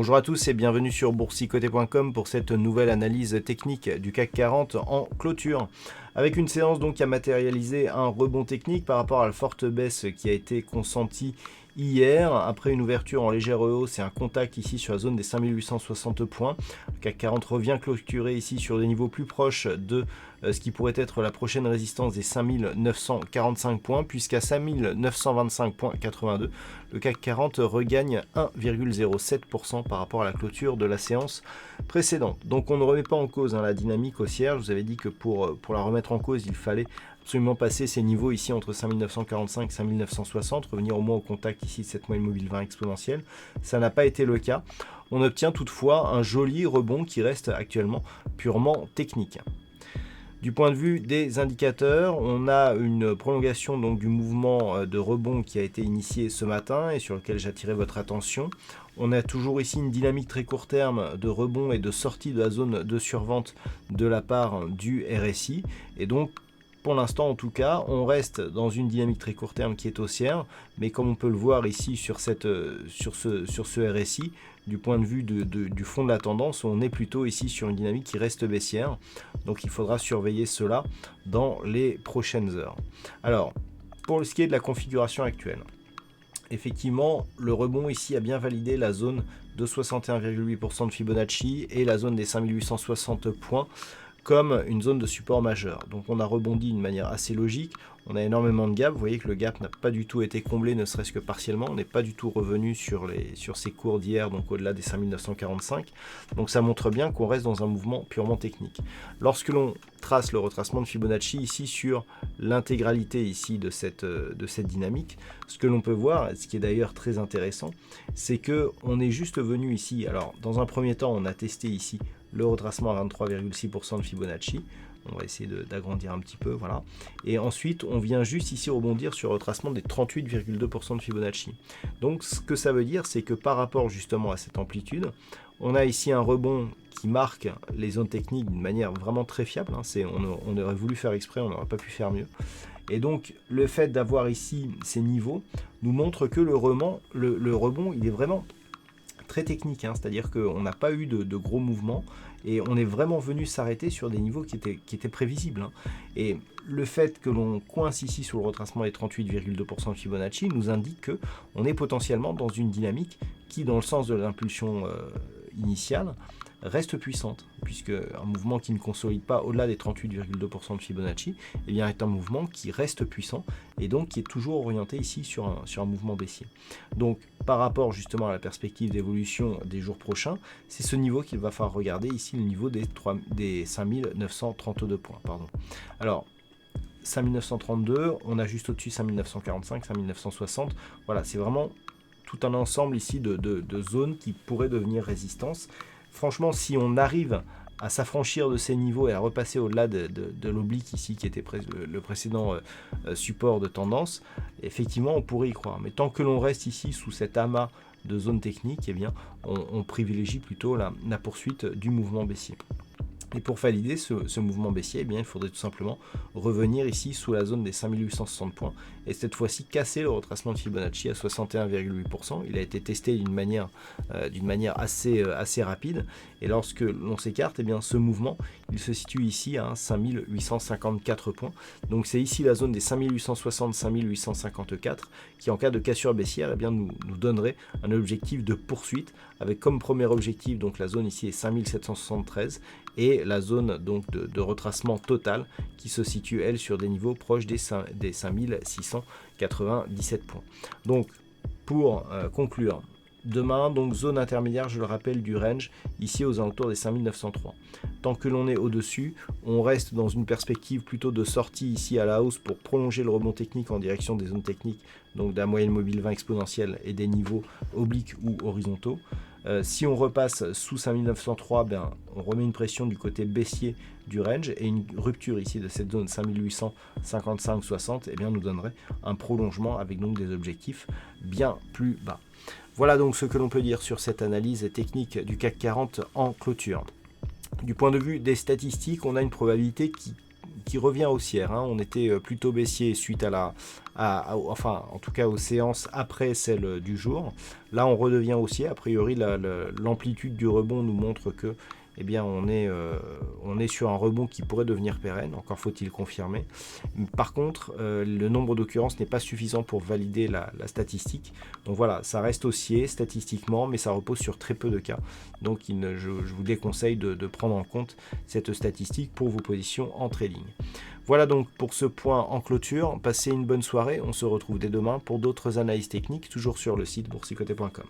Bonjour à tous et bienvenue sur boursicoté.com pour cette nouvelle analyse technique du CAC 40 en clôture. Avec une séance donc qui a matérialisé un rebond technique par rapport à la forte baisse qui a été consentie hier, après une ouverture en légère hausse et un contact ici sur la zone des 5860 points. Le CAC 40 revient clôturer ici sur des niveaux plus proches de ce qui pourrait être la prochaine résistance des 5945 points, puisqu'à 5925,82, le CAC 40 regagne 1,07% par rapport à la clôture de la séance précédente. Donc on ne remet pas en cause la dynamique haussière. Je vous avais dit que pour la remettre en cause, il fallait absolument passer ces niveaux ici entre 5945 et 5960, revenir au moins au contact ici de cette moyenne mobile 20 exponentielle. Ça n'a pas été le cas. On obtient toutefois un joli rebond qui reste actuellement purement technique. Du point de vue des indicateurs, on a une prolongation donc du mouvement de rebond qui a été initié ce matin et sur lequel j'attirais votre attention. On a toujours ici une dynamique très court terme de rebond et de sortie de la zone de survente de la part du RSI. Et donc, pour l'instant en tout cas, on reste dans une dynamique très court terme qui est haussière, mais comme on peut le voir ici sur ce RSI, du point de vue du fond de la tendance, on est plutôt ici sur une dynamique qui reste baissière. Donc il faudra surveiller cela dans les prochaines heures. Alors, pour ce qui est de la configuration actuelle, effectivement, le rebond ici a bien validé la zone de 61,8% de Fibonacci et la zone des 5860 points comme une zone de support majeur. Donc on a rebondi d'une manière assez logique, on a énormément de gap, vous voyez que le gap n'a pas du tout été comblé, ne serait-ce que partiellement, on n'est pas du tout revenu sur ces cours d'hier, donc au-delà des 5945, donc ça montre bien qu'on reste dans un mouvement purement technique. Lorsque l'on trace le retracement de Fibonacci ici sur l'intégralité ici de cette dynamique, ce que l'on peut voir, ce qui est d'ailleurs très intéressant, c'est que on est juste venu ici, alors dans un premier temps on a testé ici le retracement à 23,6% de Fibonacci. On va essayer d'agrandir un petit peu, voilà. Et ensuite, on vient juste ici rebondir sur le retracement des 38,2% de Fibonacci. Donc, ce que ça veut dire, c'est que par rapport justement à cette amplitude, on a ici un rebond qui marque les zones techniques d'une manière vraiment très fiable. On aurait voulu faire exprès, on n'aurait pas pu faire mieux. Et donc, le fait d'avoir ici ces niveaux nous montre que le rebond, il est vraiment très technique, c'est-à-dire qu'on n'a pas eu de gros mouvements et on est vraiment venu s'arrêter sur des niveaux qui étaient prévisibles. Et le fait que l'on coince ici sur le retracement des 38,2% de Fibonacci nous indique qu'on est potentiellement dans une dynamique qui, dans le sens de l'impulsion initiale, reste puissante, puisque un mouvement qui ne consolide pas au-delà des 38,2% de Fibonacci est un mouvement qui reste puissant et donc qui est toujours orienté ici sur un mouvement baissier. Donc par rapport justement à la perspective d'évolution des jours prochains, c'est ce niveau qu'il va falloir regarder ici, le niveau des 5932 points. Alors 5932, on a juste au-dessus 5945, 5960, voilà, c'est vraiment tout un ensemble ici de zones qui pourraient devenir résistance. Franchement, si on arrive à s'affranchir de ces niveaux et à repasser au-delà de l'oblique ici, qui était le précédent support de tendance, effectivement, on pourrait y croire. Mais tant que l'on reste ici sous cet amas de zones techniques, on privilégie plutôt la poursuite du mouvement baissier. Et pour valider ce mouvement baissier, il faudrait tout simplement revenir ici sous la zone des 5860 points et cette fois-ci casser le retracement de Fibonacci à 61,8%. Il a été testé d'une manière assez rapide et lorsque l'on s'écarte, ce mouvement il se situe ici à 5854 points. Donc c'est ici la zone des 5860-5854 qui, en cas de cassure baissière, nous donnerait un objectif de poursuite avec comme premier objectif donc la zone ici est 5773 et la zone donc de retracement total qui se situe elle sur des niveaux proches des 5697 points. Donc pour conclure, demain donc zone intermédiaire, je le rappelle, du range ici aux alentours des 5903. Tant que l'on est au-dessus, on reste dans une perspective plutôt de sortie ici à la hausse pour prolonger le rebond technique en direction des zones techniques, donc de la moyenne mobile 20 exponentielle et des niveaux obliques ou horizontaux. Si on repasse sous 5903, on remet une pression du côté baissier du range et une rupture ici de cette zone 5855-60 nous donnerait un prolongement avec donc des objectifs bien plus bas. Voilà donc ce que l'on peut dire sur cette analyse technique du CAC 40 en clôture. Du point de vue des statistiques, on a une probabilité qui qui revient haussière. Hein. On était plutôt baissier suite enfin, en tout cas aux séances après celle du jour. Là, on redevient haussier. A priori, l'amplitude du rebond nous montre que eh bien, on est sur un rebond qui pourrait devenir pérenne, encore faut-il confirmer. Par contre, le nombre d'occurrences n'est pas suffisant pour valider la statistique. Donc voilà, ça reste haussier statistiquement, mais ça repose sur très peu de cas. Donc je vous déconseille de prendre en compte cette statistique pour vos positions en trading. Voilà donc pour ce point en clôture. Passez une bonne soirée. On se retrouve dès demain pour d'autres analyses techniques, toujours sur le site boursicoté.com.